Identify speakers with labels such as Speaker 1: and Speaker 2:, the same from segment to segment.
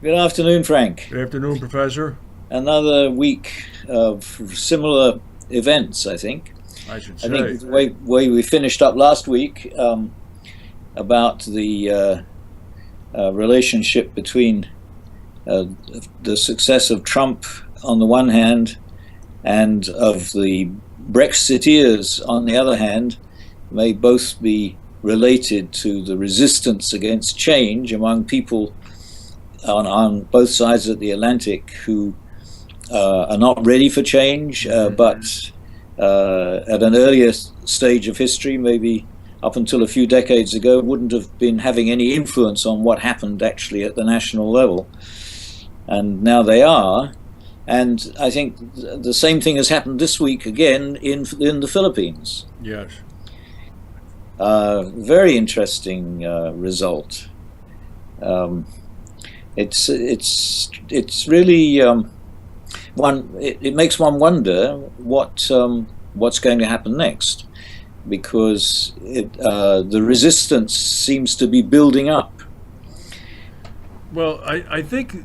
Speaker 1: Good afternoon, Frank.
Speaker 2: Good afternoon, Professor.
Speaker 1: Another week of similar events, I think.
Speaker 2: I should
Speaker 1: I think
Speaker 2: say.
Speaker 1: the way we finished up last week about the relationship between uh, the success of Trump on the one hand and of the Brexiteers on the other hand may both be related to the resistance against change among people on both sides of the Atlantic who are not ready for change,
Speaker 2: Hmm.
Speaker 1: but at an earlier stage of history, maybe up until a few decades ago, wouldn't have been having any influence on what happened actually at the national level. And now they are. And I think the same thing has happened this week again in the Philippines.
Speaker 2: Yes.
Speaker 1: Very interesting result. Um, it's really it makes one wonder what's going to happen next because the resistance seems to be building up.
Speaker 2: Well, I think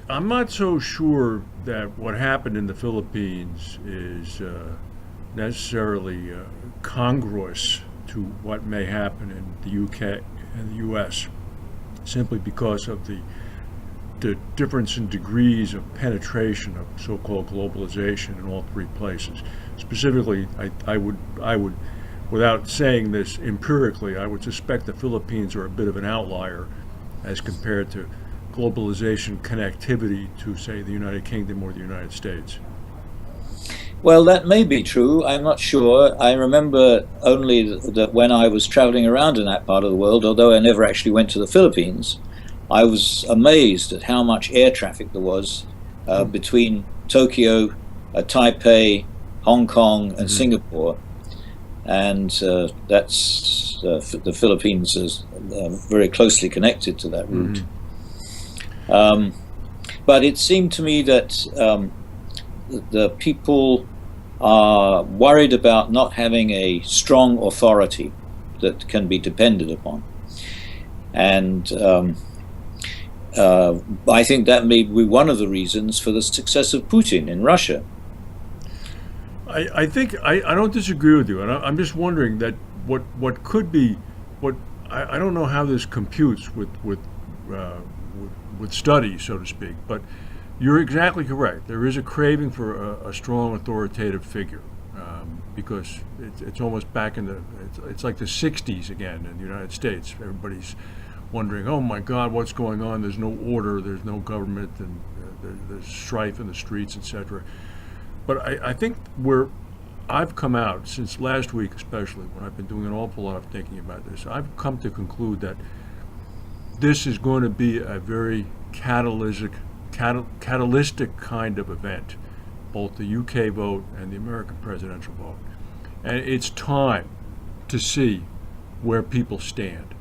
Speaker 2: I'm not so sure that what happened in the Philippines is necessarily congruous to what may happen in the UK and the US, simply because of the difference in degrees of penetration of so-called globalization in all three places. Specifically, I would, without saying this empirically, I would suspect the Philippines are a bit of an outlier as compared to globalization connectivity to, say, the United Kingdom or the United States.
Speaker 1: Well, that may be true. I'm not sure. I remember only that when I was traveling around in that part of the world, although I never actually went to the Philippines, I was amazed at how much air traffic there was
Speaker 2: Oh.
Speaker 1: between Tokyo, Taipei, Hong Kong, and
Speaker 2: Hmm.
Speaker 1: Singapore. And the Philippines is very closely connected to that route.
Speaker 2: Hmm.
Speaker 1: Um, but it seemed to me that the people are worried about not having a strong authority that can be depended upon. And I think that may be one of the reasons for the success of Putin in Russia.
Speaker 2: I think I don't disagree with you, and I'm just wondering that what could be what I don't know how this computes uh, with studies, so to speak, but you're exactly correct. There is a craving for a strong authoritative figure because it's almost back in it's like the '60s again in the United States. Everybody's wondering, oh my God, what's going on? There's no order, there's no government, and there's strife in the streets, etc. But I think where I've come out since last week, especially when I've been doing an awful lot of thinking about this, I've come to conclude that this is going to be a very catalytic kind of event, both the UK vote and the American presidential vote. And it's time to see where people stand.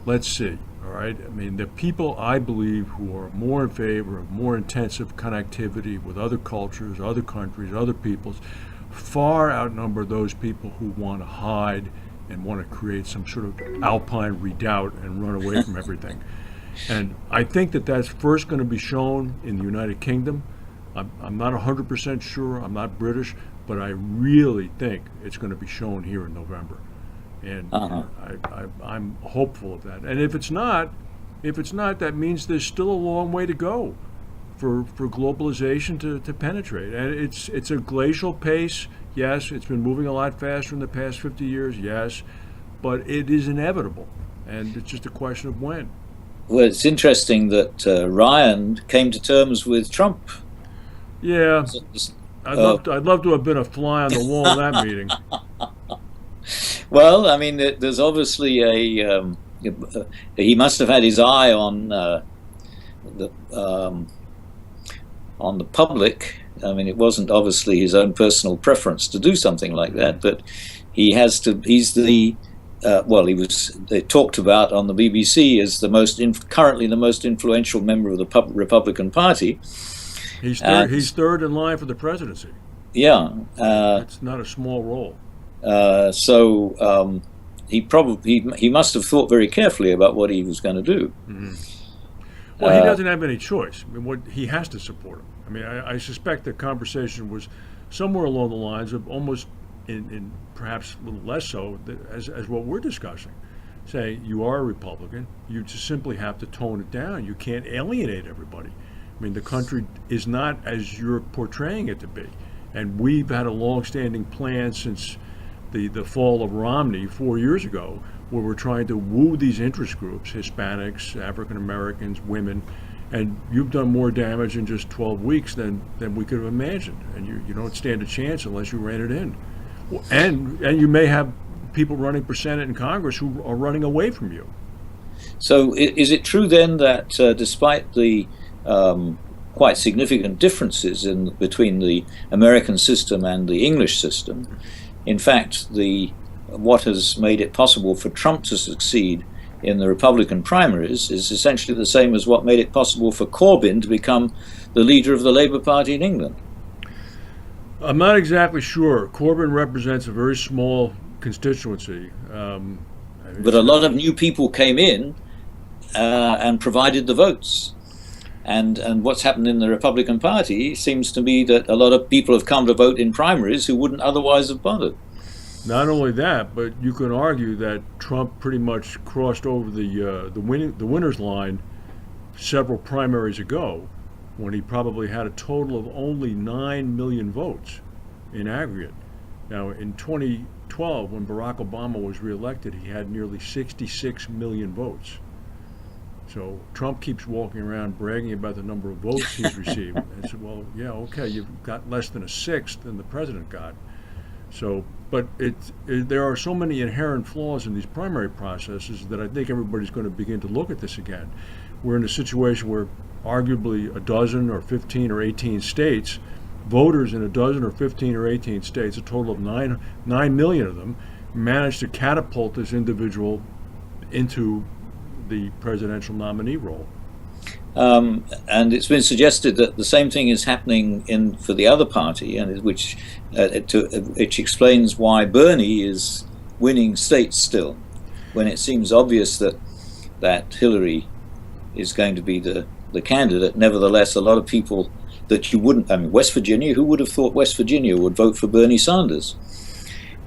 Speaker 2: Let's see. All right. I mean, the people I believe who are more in favor of more intensive connectivity with other cultures, other countries, other peoples, far outnumber those people who want to hide and want to create some sort of alpine redoubt and run away from everything. And I think that that's first going to be shown in the United Kingdom. I'm not 100% sure. I'm not British, but I really think it's going to be shown here in November. And
Speaker 1: Uh-huh.
Speaker 2: I'm hopeful of that. And if it's not, that means there's still a long way to go for globalization to penetrate. And it's a glacial pace. Yes, it's been moving a lot faster in the past 50 years. Yes, but it is inevitable, and it's just a question of when.
Speaker 1: Well, it's interesting that Ryan came to terms with Trump.
Speaker 2: Yeah,
Speaker 1: Uh,
Speaker 2: I'd love to have been a fly on the wall in that meeting.
Speaker 1: well, I mean, there's obviously he must have had his eye the on the public. I mean, it wasn't obviously his own personal preference to do something like
Speaker 2: Hmm.
Speaker 1: that, but he has to. He's the well, he was they talked about on the BBC as currently the most influential member of the Republican Party,
Speaker 2: He's third.
Speaker 1: and
Speaker 2: He's third in line for the presidency.
Speaker 1: yeah,
Speaker 2: That's not a small role.
Speaker 1: so he must have thought very carefully about what he was going to do.
Speaker 2: Hmm. Well, he doesn't have any choice. I mean, what he has to support him. I mean, I suspect the conversation was somewhere along the lines of almost, in perhaps a little less so, as what we're discussing. Say you are a Republican, you just simply have to tone it down. You can't alienate everybody. I mean, the country is not as you're portraying it to be, and we've had a long-standing plan since the fall of Romney 4 years ago, where we're trying to woo these interest groups, Hispanics, African Americans, women, and you've done more damage in just 12 weeks than we could have imagined, and you don't stand a chance unless you ran it in, and you may have people running for Senate and Congress who are running away from you.
Speaker 1: So is it true then that despite the quite significant differences between the American system and the English system, in fact, what has made it possible for Trump to succeed in the Republican primaries is essentially the same as what made it possible for Corbyn to become the leader of the Labour Party in England?
Speaker 2: I'm not exactly sure. Corbyn represents a very small constituency.
Speaker 1: But a lot of new people came in and provided the votes. And what's happened in the Republican Party seems to me that a lot of people have come to vote in primaries who wouldn't otherwise have bothered.
Speaker 2: Not only that, but you can argue that Trump pretty much crossed over the winner's line several primaries ago, when he probably had a total of only 9 million votes in aggregate. Now, in 2012, when Barack Obama was reelected, he had nearly 66 million votes. So Trump keeps walking around bragging about the number of votes he's received. And said, well, yeah, okay, you've got less than a sixth than the president got. So, but there are so many inherent flaws in these primary processes that I think everybody's going to begin to look at this again. We're in a situation where arguably a dozen or 15 or 18 states, voters in a dozen or 15 or 18 states, a total of 9 million of them, managed to catapult this individual into the presidential nominee role.
Speaker 1: And it's been suggested that the same thing is happening for the other party, and which explains why Bernie is winning states still, when it seems obvious that Hillary is going to be the candidate. Nevertheless, a lot of people that you wouldn't, I mean, West Virginia, who would have thought West Virginia would vote for Bernie Sanders?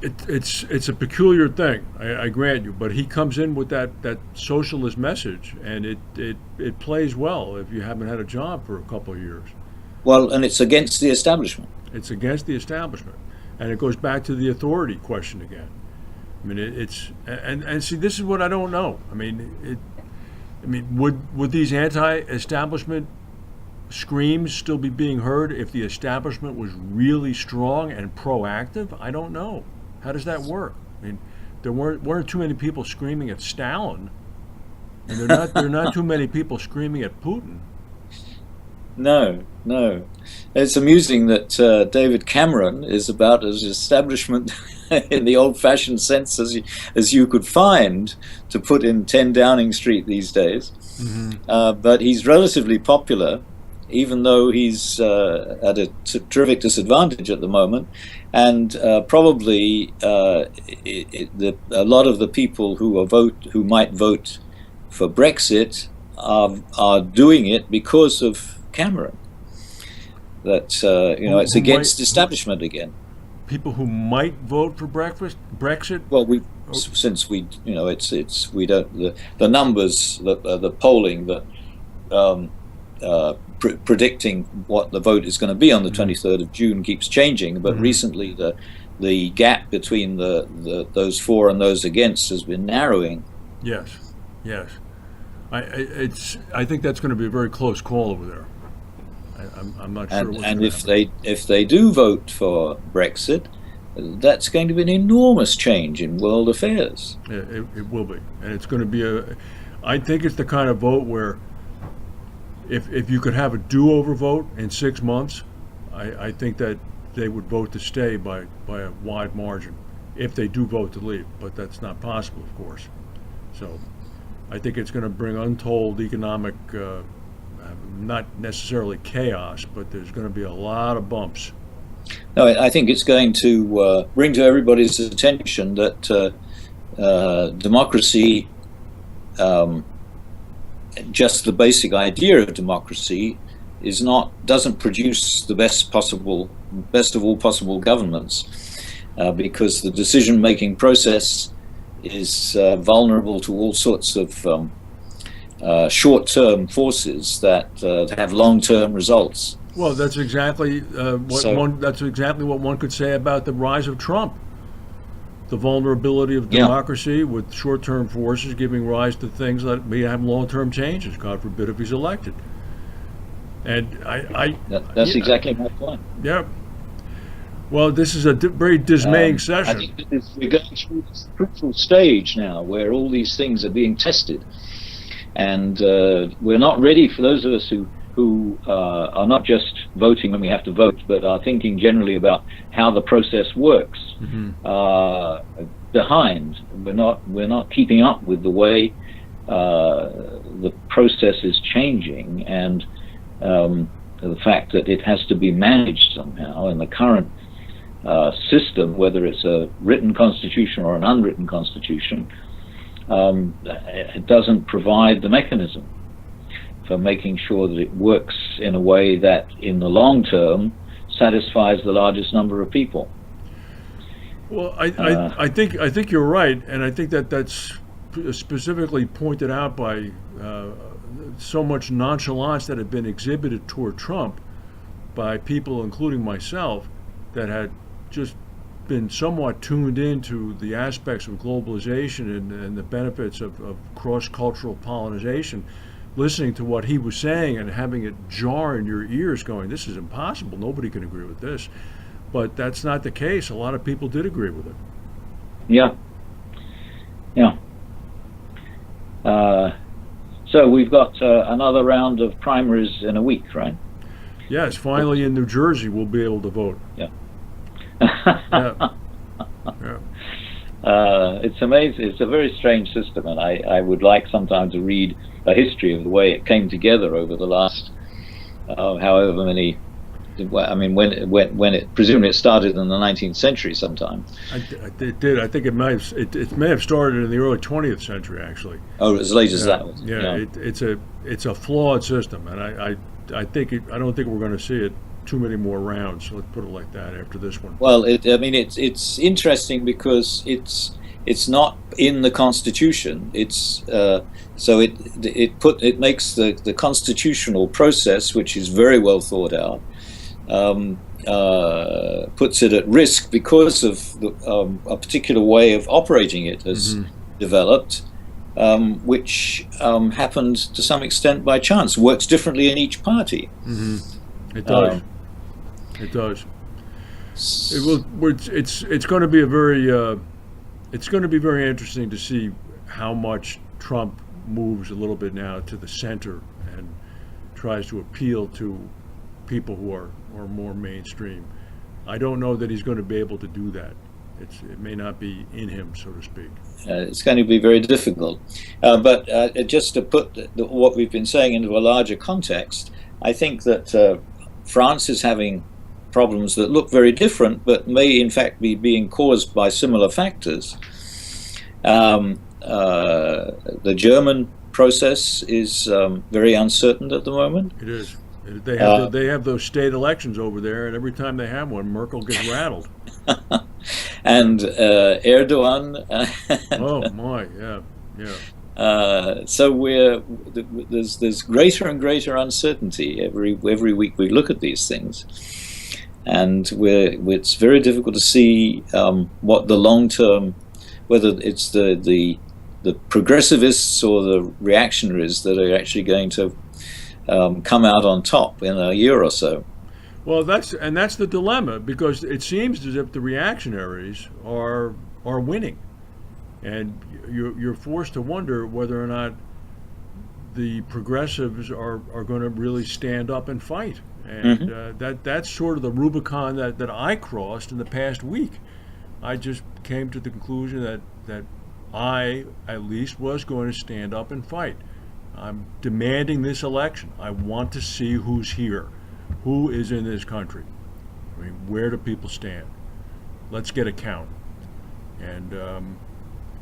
Speaker 2: It's a peculiar thing, I grant you, but he comes in with that socialist message, and it plays well if you haven't had a job for a couple of years.
Speaker 1: Well, and it's against the establishment.
Speaker 2: It's against the establishment, and it goes back to the authority question again. I mean, and see, this is what I don't know. I mean, would these anti-establishment screams still be being heard if the establishment was really strong and proactive? I don't know. How does that work? I mean, there weren't too many people screaming at Stalin, and there are not too many people screaming at Putin.
Speaker 1: No. It's amusing that David Cameron is about as establishment in the old-fashioned sense as you could find to put in 10 Downing Street these days. Mm-hmm. But he's relatively popular, even though he's at a terrific disadvantage at the moment, and probably a lot of the people who might vote for Brexit are doing it because of Cameron. That it's against establishment again.
Speaker 2: People who might vote for Brexit.
Speaker 1: Well, since we don't the numbers, the polling that. Predicting what the vote is going to be on the 23rd of June keeps changing, but recently the gap between those for and those against has been narrowing.
Speaker 2: Yes. I think that's going to be a very close call over there. I'm not sure.
Speaker 1: And if they do vote for Brexit, that's going to be an enormous change in world affairs.
Speaker 2: It will be, and it's going to be I think it's the kind of vote where, if you could have a do-over vote in 6 months, I think that they would vote to stay by a wide margin, if they do vote to leave. But that's not possible, of course. So I think it's going to bring untold economic, not necessarily chaos, but there's going to be a lot of bumps.
Speaker 1: No, I think it's going to bring to everybody's attention that democracy just the basic idea of democracy doesn't produce the best of all possible governments, because the decision-making process is vulnerable to all sorts of short-term forces that have long-term results.
Speaker 2: Well, that's exactly
Speaker 1: So,
Speaker 2: that's exactly what one could say about the rise of Trump. The vulnerability of
Speaker 1: yeah,
Speaker 2: democracy with short-term forces giving rise to things that may have long-term changes. God forbid if he's elected. And
Speaker 1: that's
Speaker 2: yeah,
Speaker 1: exactly my point.
Speaker 2: yeah. Well, this is a very dismaying
Speaker 1: I
Speaker 2: session.
Speaker 1: think we're going through this crucial stage now where all these things are being tested, and we're not ready. For those of us who are not just voting when we have to vote, but are thinking generally about how the process works.
Speaker 2: Hmm.
Speaker 1: Behind, we're not keeping up with the way the process is changing, and the fact that it has to be managed somehow in the current system, whether it's a written constitution or an unwritten constitution, it doesn't provide the mechanism for making sure that it works in a way that, in the long term, satisfies the largest number of people.
Speaker 2: Well,
Speaker 1: Uh,
Speaker 2: I think you're right, and I think that that's specifically pointed out by so much nonchalance that had been exhibited toward Trump by people, including myself, that had just been somewhat tuned into the aspects of globalization and the benefits of cross-cultural pollination, listening to what he was saying and having it jar in your ears, going, "This is impossible. Nobody can agree with this." But that's not the case. A lot of people did agree with it.
Speaker 1: yeah, yeah. Uh, so we've got another round of primaries in a week, right?
Speaker 2: Yes, finally in New Jersey we'll be able to vote.
Speaker 1: Yeah.
Speaker 2: Yeah, yeah.
Speaker 1: It's amazing. It's a very strange system, and I would like sometime to read a history of the way it came together over the last however many. I mean, when it presumably it started in the 19th century sometime.
Speaker 2: It did. I think it may have started in the early 20th century, actually.
Speaker 1: Oh, as late as
Speaker 2: Yeah,
Speaker 1: that.
Speaker 2: yeah.
Speaker 1: Yeah.
Speaker 2: It's a flawed system, and I don't think we're going to see it too many more rounds. Let's put it like that after this one.
Speaker 1: Well, I mean, it's interesting because it's not in the Constitution. It's so it makes the constitutional process, which is very well thought out, puts it at risk because of a particular way of operating it has
Speaker 2: Hmm.
Speaker 1: developed, which happened to some extent by chance. Works differently in each party.
Speaker 2: Hmm. It does.
Speaker 1: Um,
Speaker 2: It does. It will. It's going to be a very. It's going to be very interesting to see how much Trump moves a little bit now to the center and tries to appeal to people who are more mainstream. I don't know that he's going to be able to do that. It may not be in him, so to speak.
Speaker 1: it's going to be very difficult. But just to put what we've been saying into a larger context, I think that France is having problems that look very different, but may in fact be being caused by similar factors. The German process is very uncertain at the moment.
Speaker 2: It is.
Speaker 1: Uh,
Speaker 2: They have those state elections over there, and every time they have one, Merkel gets rattled.
Speaker 1: and Erdogan.
Speaker 2: Oh my, yeah, yeah.
Speaker 1: So there's greater and greater uncertainty every week we look at these things, and it's very difficult to see what the long term, whether it's the progressivists or the reactionaries that are actually going to come out on top in a year or so.
Speaker 2: Well, that's the dilemma, because it seems as if the reactionaries are winning, and you're forced to wonder whether or not the progressives are going to really stand up and fight. And that's sort of the Rubicon that I crossed in the past week. I just came to the conclusion that I, at least, was going to stand up and fight. I'm demanding this election. I want to see who's here, who is in this country. I mean, where do people stand? Let's get a count, and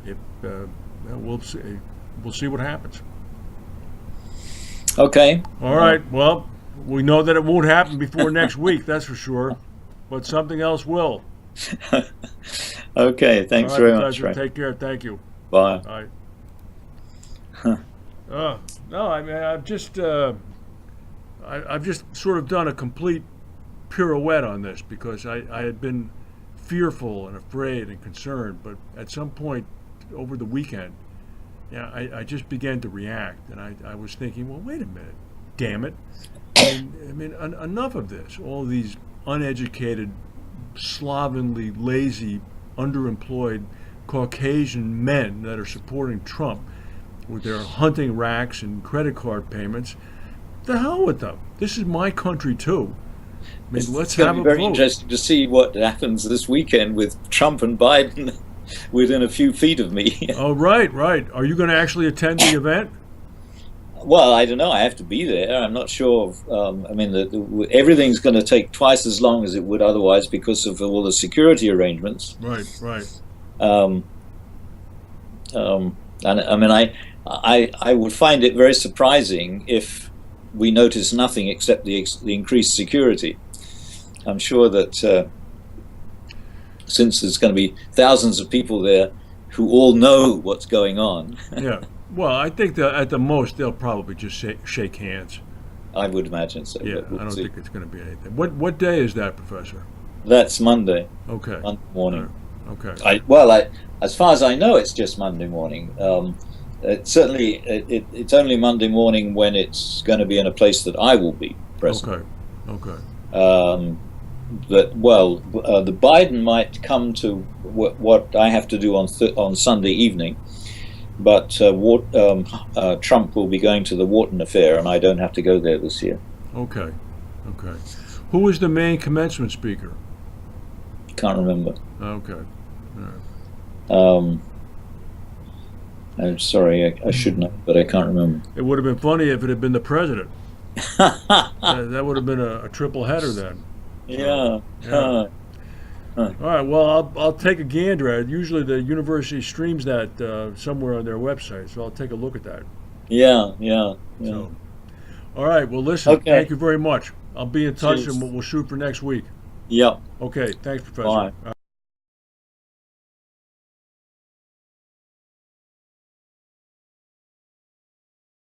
Speaker 2: if we'll see what happens.
Speaker 1: Okay.
Speaker 2: All right. Well, we know that it won't happen before next week. That's for sure. But something else will.
Speaker 1: Okay.
Speaker 2: All
Speaker 1: Thanks
Speaker 2: right,
Speaker 1: very much,
Speaker 2: Professor.
Speaker 1: Frank.
Speaker 2: Take care. Thank you.
Speaker 1: Bye.
Speaker 2: All right. No, I mean, I've just sort of done a complete pirouette on this because I had been fearful and afraid and concerned, but at some point over the weekend, yeah, I just began to react, and I was thinking, well, wait a minute, damn it. Enough of this. All these uneducated, slovenly, lazy, underemployed Caucasian men that are supporting Trump with their hunting racks and credit card payments. The hell with them. This is my country too. Let's
Speaker 1: It's going to
Speaker 2: have
Speaker 1: be
Speaker 2: a
Speaker 1: very
Speaker 2: vote.
Speaker 1: interesting to see what happens this weekend with Trump and Biden within a few feet of me.
Speaker 2: Oh, right, right. Are you going to actually attend the event?
Speaker 1: Well, I don't know. I have to be there. I'm not sure. Everything's going to take twice as long as it would otherwise because of all the security arrangements.
Speaker 2: Right, right.
Speaker 1: Um, and I would find it very surprising if we notice nothing except the increased security. I'm sure that since there's going to be thousands of people there who all know what's going on,
Speaker 2: Yeah. Well, I think that at the most they'll probably just shake hands.
Speaker 1: I would imagine so.
Speaker 2: Yeah,
Speaker 1: But we'll
Speaker 2: I don't
Speaker 1: see.
Speaker 2: think it's going to be anything. What day is that, Professor?
Speaker 1: That's Monday,
Speaker 2: Okay.
Speaker 1: Monday
Speaker 2: All right.
Speaker 1: morning.
Speaker 2: Okay.
Speaker 1: As far as I know, it's just Monday morning. It's only Monday morning when it's going to be in a place that I will be present.
Speaker 2: Okay. Okay.
Speaker 1: Um, the Biden might come to what I have to do on Sunday evening, but Trump will be going to the Wharton affair, and I don't have to go there this year.
Speaker 2: Okay. Okay. Who is the main commencement speaker?
Speaker 1: Can't remember.
Speaker 2: Okay. All right.
Speaker 1: Um, I'm sorry, I should know, but I can't remember.
Speaker 2: It would have been funny if it had been the president. That would have been a triple header then.
Speaker 1: Yeah.
Speaker 2: Yeah. All right. Well, I'll take a gander at it. Usually the university streams that somewhere on their website, so I'll take a look at that.
Speaker 1: Yeah, yeah, yeah.
Speaker 2: So, all right. Well, listen.
Speaker 1: Okay.
Speaker 2: Thank you very much. I'll be in touch, and
Speaker 1: Cheers.
Speaker 2: we'll shoot for next week.
Speaker 1: Yeah.
Speaker 2: Okay. Thanks, Professor.
Speaker 1: Bye.
Speaker 2: All